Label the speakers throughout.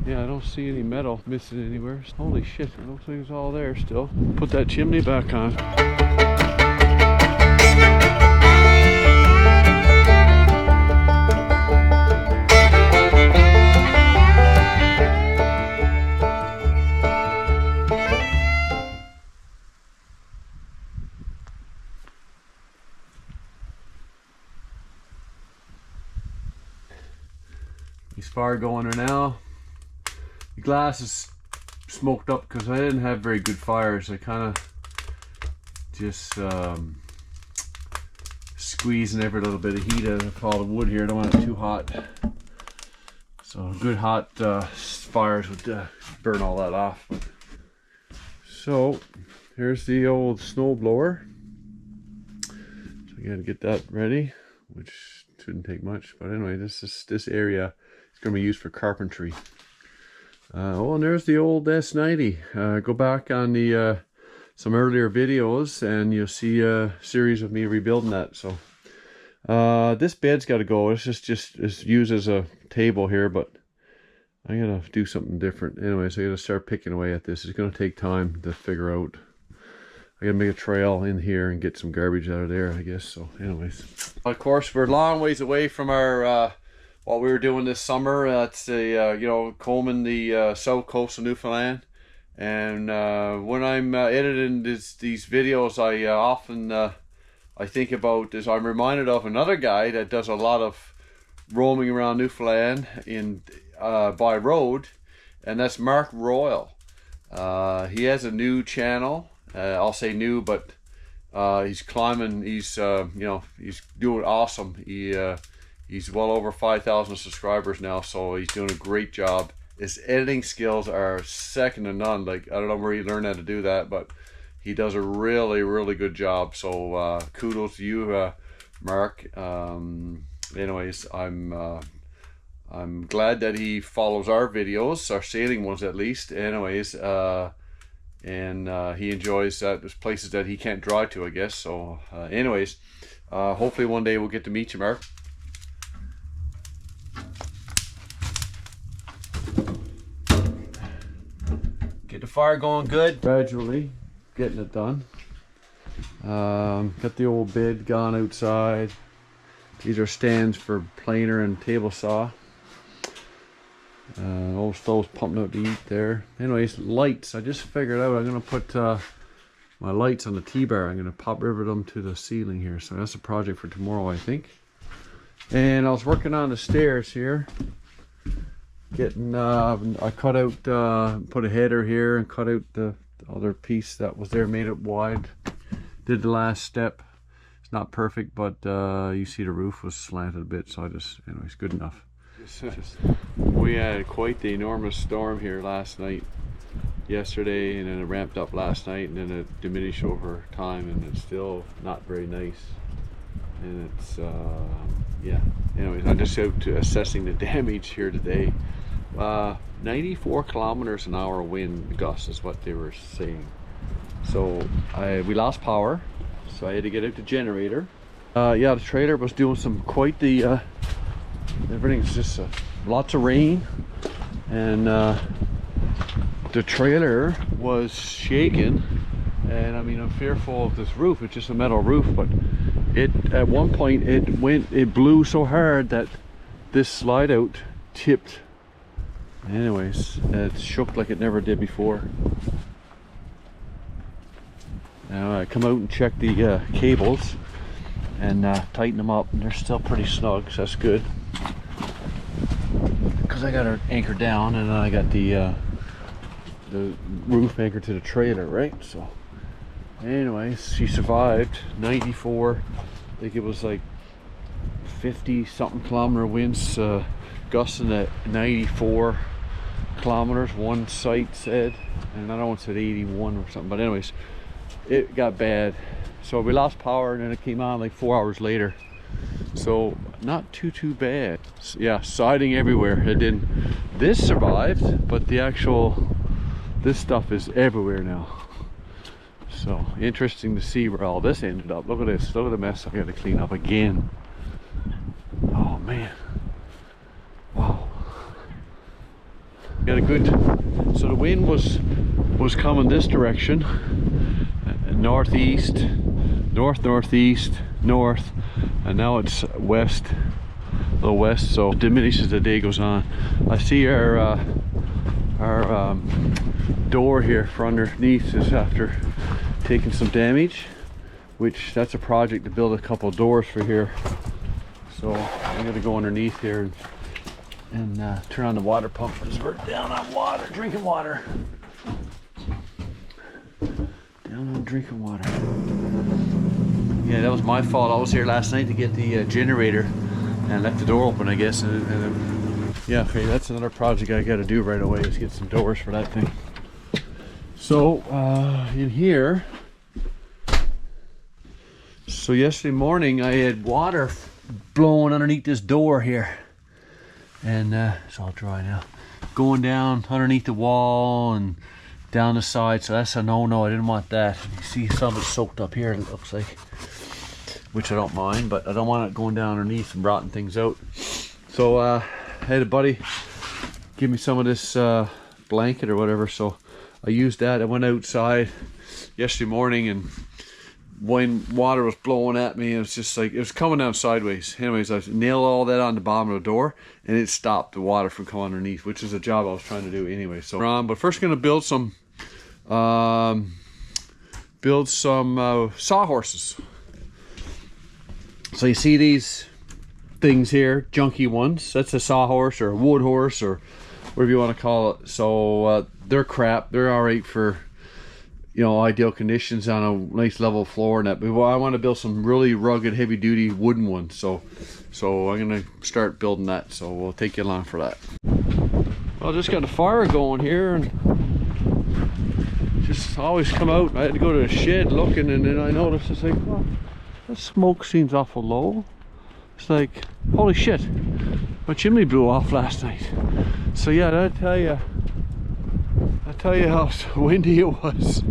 Speaker 1: Yeah, I don't see any metal missing anywhere. Holy shit, it looks like it's all there still. Put that chimney back on. He's fire going there now. The glass is smoked up because I didn't have very good fires. I kind of just squeezing every little bit of heat out of all the wood here. I don't want it too hot. So good hot fires would burn all that off. So here's the old snow blower. So I gotta get that ready, which shouldn't take much. But anyway, this area is gonna be used for carpentry. Oh, and there's the old S90. Go back on the some earlier videos and you'll see a series of me rebuilding that. So this bed's got to go. It's just it's used as a table here, but I gotta do something different. Anyways, I gotta start picking away at this. It's gonna take time to figure out. I gotta make a trail in here and get some garbage out of there, I guess. So anyways, of course, we're a long ways away from our what we were doing this summer. That's the you know, combing the south coast of Newfoundland. And when I'm editing these videos, I often I think about this. I'm reminded of another guy that does a lot of roaming around Newfoundland in by road, and that's Mark Royal. He has a new channel. I'll say new, but he's climbing. He's you know, he's doing awesome. He's well over 5,000 subscribers now, so he's doing a great job. His editing skills are second to none. Like, I don't know where he learned how to do that, but he does a really good job. So kudos to you, Mark. Anyways, I'm glad that he follows our videos, our sailing ones at least. Anyways, and he enjoys that. There's places that he can't drive to, I guess. So anyways, hopefully one day we'll get to meet you, Mark. Get the fire going good. Gradually getting it done. Got the old bed gone outside. These are stands for planer and table saw. Old stove's pumping out the heat there. Anyways, lights. I just figured out I'm gonna put my lights on the T-bar. I'm gonna pop rivet them to the ceiling here. So that's a project for tomorrow, I think. And I was working on the stairs here. Getting I cut out put a header here and cut out the other piece that was there, made it wide. Did the last step. It's not perfect, but you see the roof was slanted a bit, so I just, anyways, good enough. We had quite the enormous storm here last night, yesterday, and then it ramped up last night, and then it diminished over time, and it's still not very nice. And it's yeah, anyways, I'm just out to assessing the damage here today. 94 kilometers an hour wind gusts is what they were saying. So we lost power, so I had to get out the generator. Yeah, the trailer was doing some quite the everything's just lots of rain, and the trailer was shaking. And I mean, I'm fearful of this roof. It's just a metal roof, but it at one point it blew so hard that this slide out tipped. Anyways, it shook like it never did before. Now I come out and check the cables and tighten them up, and they're still pretty snug, so that's good. Because I got her anchored down, and then I got the roof anchored to the trailer, right? So anyways, she survived. 94, I think it was like 50 something kilometer winds, gusting at 94 kilometers, one site said, and another one said 81 or something. But anyways, it got bad, so we lost power, and then it came on like 4 hours later. So not too bad. Yeah, siding everywhere. It didn't. This survived, but the actual, this stuff is everywhere now. So interesting to see where all this ended up. Look at this. Look at the mess I got to clean up again. Oh man. Wow. Got a good, so the wind was coming this direction, northeast, northeast, north, and now it's west, a little west, so it diminishes as the day goes on. I see our door here for underneath is after taking some damage, which that's a project to build a couple of doors for here. So I'm gonna go underneath here and turn on the water pump because we're down on water, drinking water. Down on drinking water. Yeah, that was my fault. I was here last night to get the generator and left the door open, I guess. And yeah, okay, that's another project I got to do right away, is get some doors for that thing. So in here, so yesterday morning I had water blowing underneath this door here. And it's all dry now, going down underneath the wall and down the side, so that's a no-no. I didn't want that. You see some of it soaked up here, it looks like, which I don't mind, but I don't want it going down underneath and rotting things out. So I had a buddy give me some of this blanket or whatever, so I used that. I went outside yesterday morning, and when water was blowing at me, it was just like, it was coming down sideways. Anyways, I nailed all that on the bottom of the door, and it stopped the water from coming underneath, which is a job I was trying to do anyway. So, but first gonna build some sawhorses. So you see these things here, junky ones. That's a sawhorse or a wood horse or whatever you want to call it. So they're crap. They're all right for, you know, ideal conditions on a nice level floor and that. But I want to build some really rugged, heavy-duty wooden ones. So I'm gonna start building that. So we'll take you along for that. Well, I just got a fire going here, and just always come out. I had to go to the shed looking, and then I noticed, it's like, well, that smoke seems awful low. It's like, holy shit, my chimney blew off last night. So yeah, I tell you how windy it was.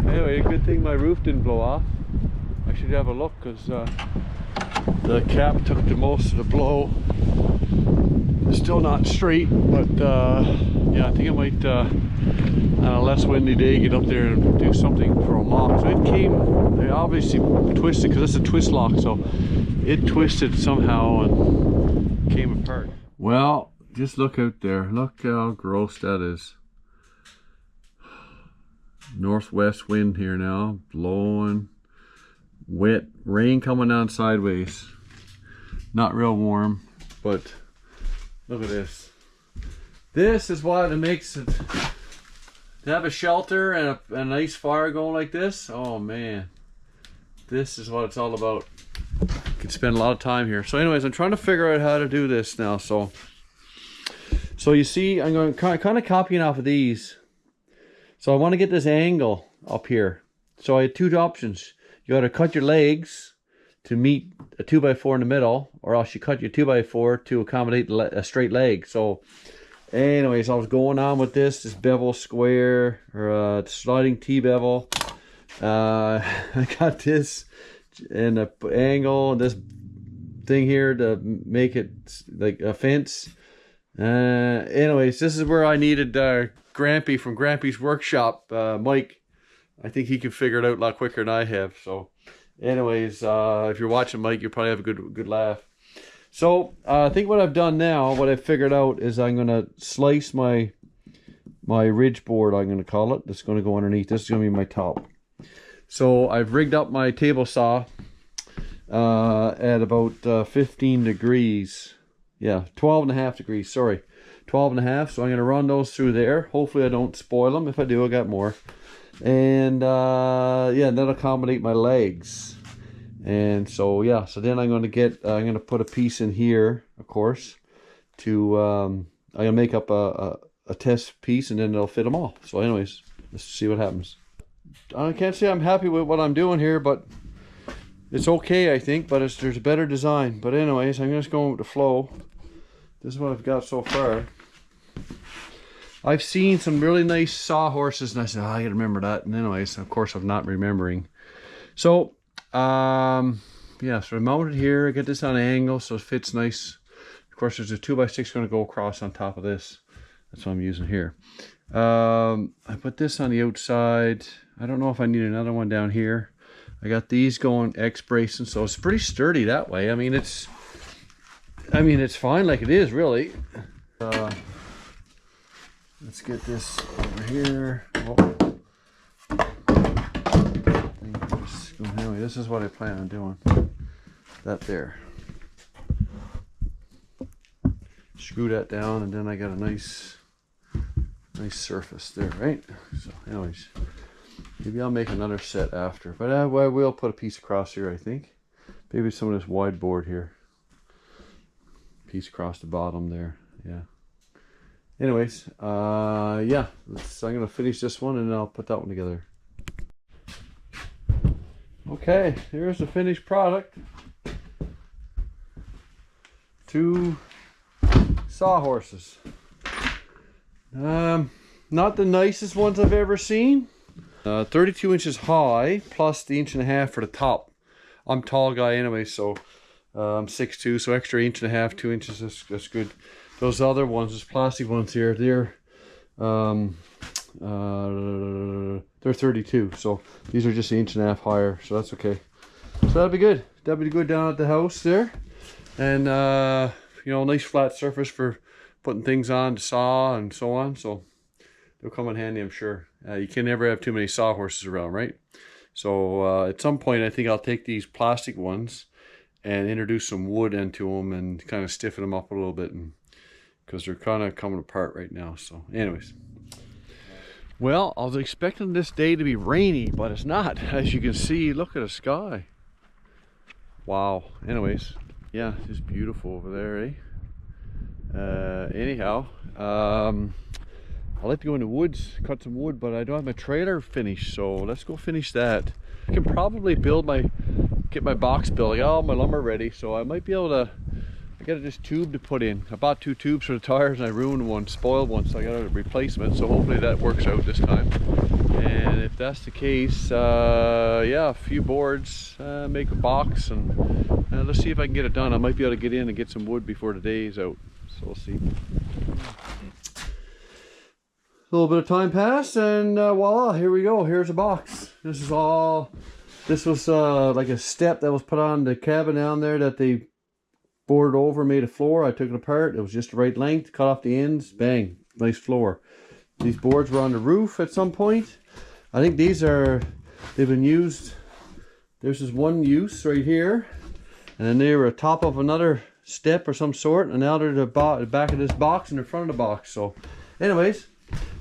Speaker 1: Anyway, a good thing my roof didn't blow off. I should have a look, because the cap took the most of the blow. It's still not straight, but yeah, I think I might on a less windy day get up there and do something for a lock. So it came, they obviously twisted, because it's a twist lock, so it twisted somehow and came apart. Well, just look out there. Look how gross that is. Northwest wind here now, blowing, wet, rain coming down sideways. Not real warm, but look at this. This is what it makes it, to have a shelter and a nice fire going like this. Oh man, this is what it's all about. You can spend a lot of time here. So anyways, I'm trying to figure out how to do this now. So you see, I'm going kind of copying off of these. So I want to get this angle up here. So I had two options. You got to cut your legs to meet a 2x4 in the middle, or else you cut your 2x4 to accommodate a straight leg. So anyways, I was going on with this bevel square, or sliding T-bevel. I got this and the angle, this thing here to make it like a fence. Anyways, this is where I needed Grampy from Grampy's workshop, Mike. I think he can figure it out a lot quicker than I have. So anyways, if you're watching Mike, you'll probably have a good laugh. So I think what I've done now, what I've figured out, is I'm gonna slice my ridge board, I'm gonna call it. That's gonna go underneath. This is gonna be my top. So I've rigged up my table saw at about 15 degrees. Yeah, 12.5 degrees, sorry. 12.5, so I'm going to run those through there. Hopefully I don't spoil them. If I do, I got more. And yeah, that'll accommodate my legs. And so yeah, so then I'm going to put a piece in here, of course, to I'm going to make up a test piece, and then it'll fit them all. So anyways, let's see what happens. I can't say I'm happy with what I'm doing here, but it's okay, I think, but there's a better design. But anyways, I'm just going with the flow. This is what I've got so far. I've seen some really nice sawhorses, and I said, oh, I gotta remember that. And anyways, of course, I'm not remembering. So, yeah, so I mounted here. I get this on an angle so it fits nice. Of course, there's a 2x6 going to go across on top of this. That's what I'm using here. I put this on the outside. I don't know if I need another one down here. I got these going X bracing, so it's pretty sturdy that way. I mean it's fine like it is really. Let's get this over here. Oh. Anyway, this is what I plan on doing. That there. Screw that down, and then I got a nice surface there, right? So anyways, maybe I'll make another set after, but I will put a piece across here, I think. Maybe some of this wide board here. Piece across the bottom there, yeah. Anyways, yeah, I'm gonna finish this one and then I'll put that one together. Okay, here's the finished product. 2 sawhorses. Not the nicest ones I've ever seen. 32 inches high, plus the 1.5 inches for the top. I'm a tall guy anyway, so I'm 6'2", so extra 1.5 inches, 2 inches, that's good. Those other ones, those plastic ones here, they're 32, so these are just 1.5 inches higher, so that's okay. So that'll be good. That'll be good down at the house there, and you know, nice flat surface for putting things on to saw and so on. So they'll come in handy, I'm sure. You can never have too many sawhorses around, right? So at some point, I think I'll take these plastic ones and introduce some wood into them and kind of stiffen them up a little bit, and because they're kind of coming apart right now. So anyways, well, I was expecting this day to be rainy, but it's not. As you can see, look at the sky. Wow. Anyways, yeah, it's just beautiful over there, eh? Anyhow, I'd like to go in the woods, cut some wood, but I don't have my trailer finished, so let's go finish that. I can probably get my box built. I got all my lumber ready, so I might be able to. I got this tube to put in. I bought 2 tubes for the tires and I ruined one, spoiled one, so I got a replacement. So hopefully that works out this time. And if that's the case, yeah, a few boards, make a box, and let's see if I can get it done. I might be able to get in and get some wood before the day is out. So we'll see. A little bit of time passed, and voila, here we go. Here's a box. This was like a step that was put on the cabin down there that they boarded over, made a floor. I took it apart. It was just the right length, cut off the ends, bang, nice floor. These boards were on the roof at some point. I think they've been used. There's this one use right here, and then they were atop of another step or some sort, and now they're the back of this box and the front of the box. So anyways,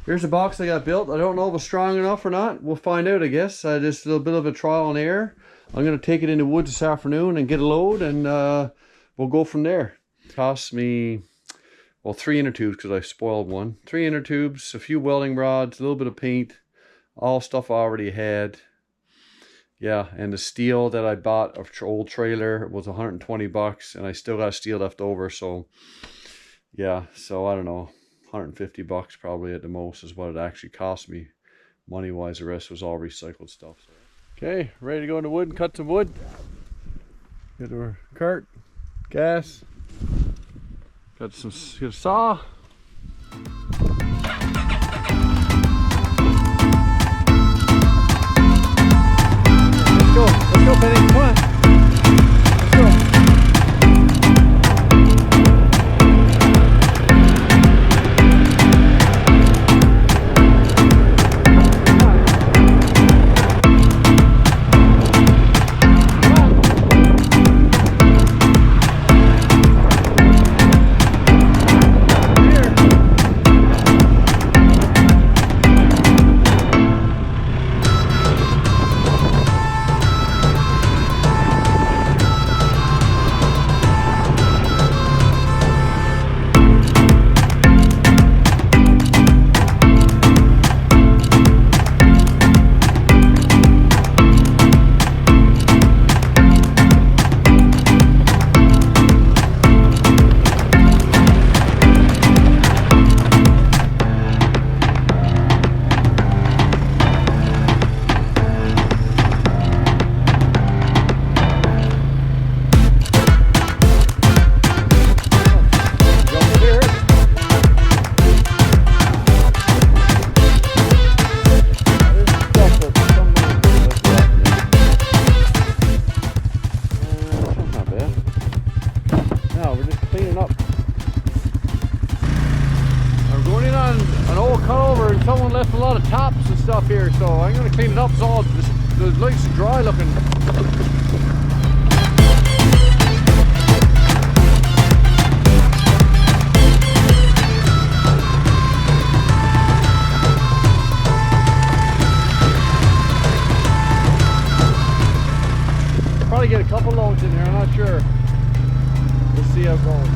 Speaker 1: here's the box I got built. I don't know if it's strong enough or not. We'll find out, I guess. Just a little bit of a trial and error. I'm going to take it in the woods this afternoon and get a load, and we'll go from there. It cost me, well, 3 inner tubes because I spoiled one. 3 inner tubes, a few welding rods, a little bit of paint, all stuff I already had. Yeah, and the steel that I bought of old trailer was 120 bucks, and I still got steel left over. So yeah, so I don't know, 150 bucks probably at the most is what it actually cost me money wise. The rest was all recycled stuff. Okay, ready to go in the wood and cut some wood. Get our cart, gas, get a saw. Let's go, Penny, come on. Let's go. someone left a lot of tops and stuff here, so I'm gonna clean it up. It's all nice and dry looking. Probably get a couple loads in here, I'm not sure. We'll see how it goes.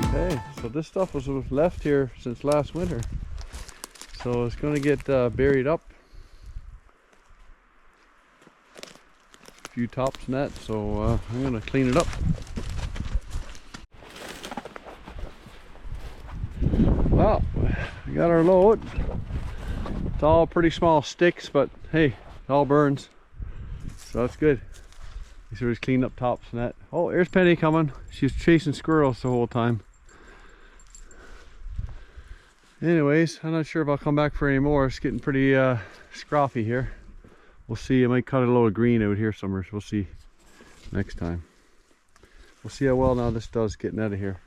Speaker 1: Okay, so this stuff was left here since last winter. So it's going to get buried up. A few tops and that, so I'm going to clean it up. Well, we got our load. It's all pretty small sticks, but hey, it all burns. So that's good. We should just clean up tops and that. Oh, here's Penny coming. She's chasing squirrels the whole time. Anyways, I'm not sure if I'll come back for any more. It's getting pretty scruffy here. We'll see. I might cut a load of green out here somewhere. So we'll see next time. We'll see how well now this does getting out of here.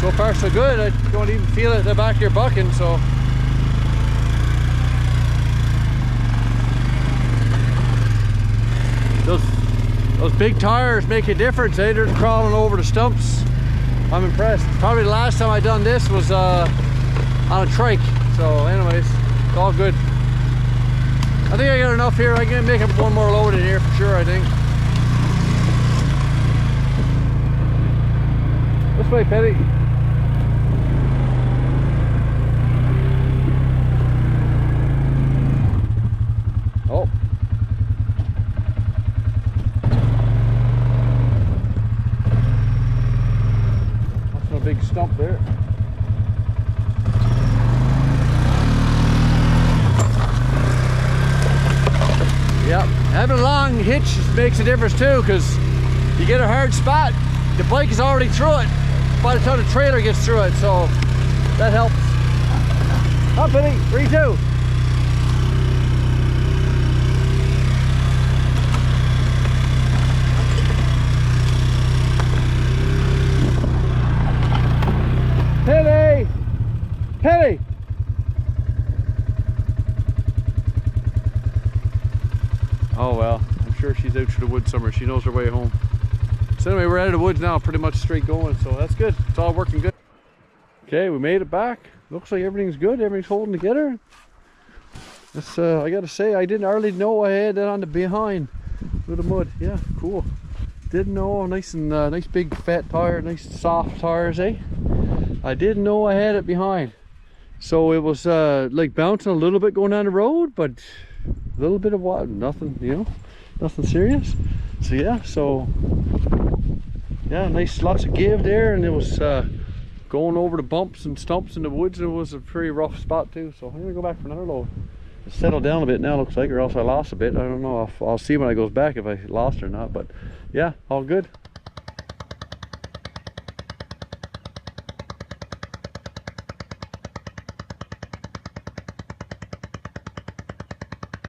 Speaker 1: So far so good. I don't even feel it in the back of your bucking, so. Those big tires make a difference, eh? They're crawling over the stumps. I'm impressed. Probably the last time I done this was on a trike. So anyways, it's all good. I think I got enough here. I can make up one more load in here for sure, I think. This way, Petty. Oh. That's no big stump there. Yep, having a long hitch makes a difference too, because you get a hard spot, the bike is already through it by the time the trailer gets through it, so that helps. Up, Penny, 3-2. Penny! Penny! Oh well, I'm sure she's out through the woods somewhere. She knows her way home. So anyway, we're out of the woods now, pretty much straight going, so that's good. It's all working good. Okay, we made it back. Looks like everything's good. Everything's holding together. That's, I gotta say, I didn't hardly know I had that on the behind with the mud. Yeah, cool. Didn't know. Nice and nice big fat tire, nice soft tires, eh? I didn't know I had it behind. So it was like bouncing a little bit going down the road, but a little bit of what? Nothing, you know, nothing serious. So yeah, yeah, nice, lots of give there, and it was going over the bumps and stumps in the woods. It was a pretty rough spot too. So I'm gonna go back for another load. It's settled down a bit now, looks like, or else I lost a bit. I don't know. I'll see when I goes back if I lost or not. But yeah, all good.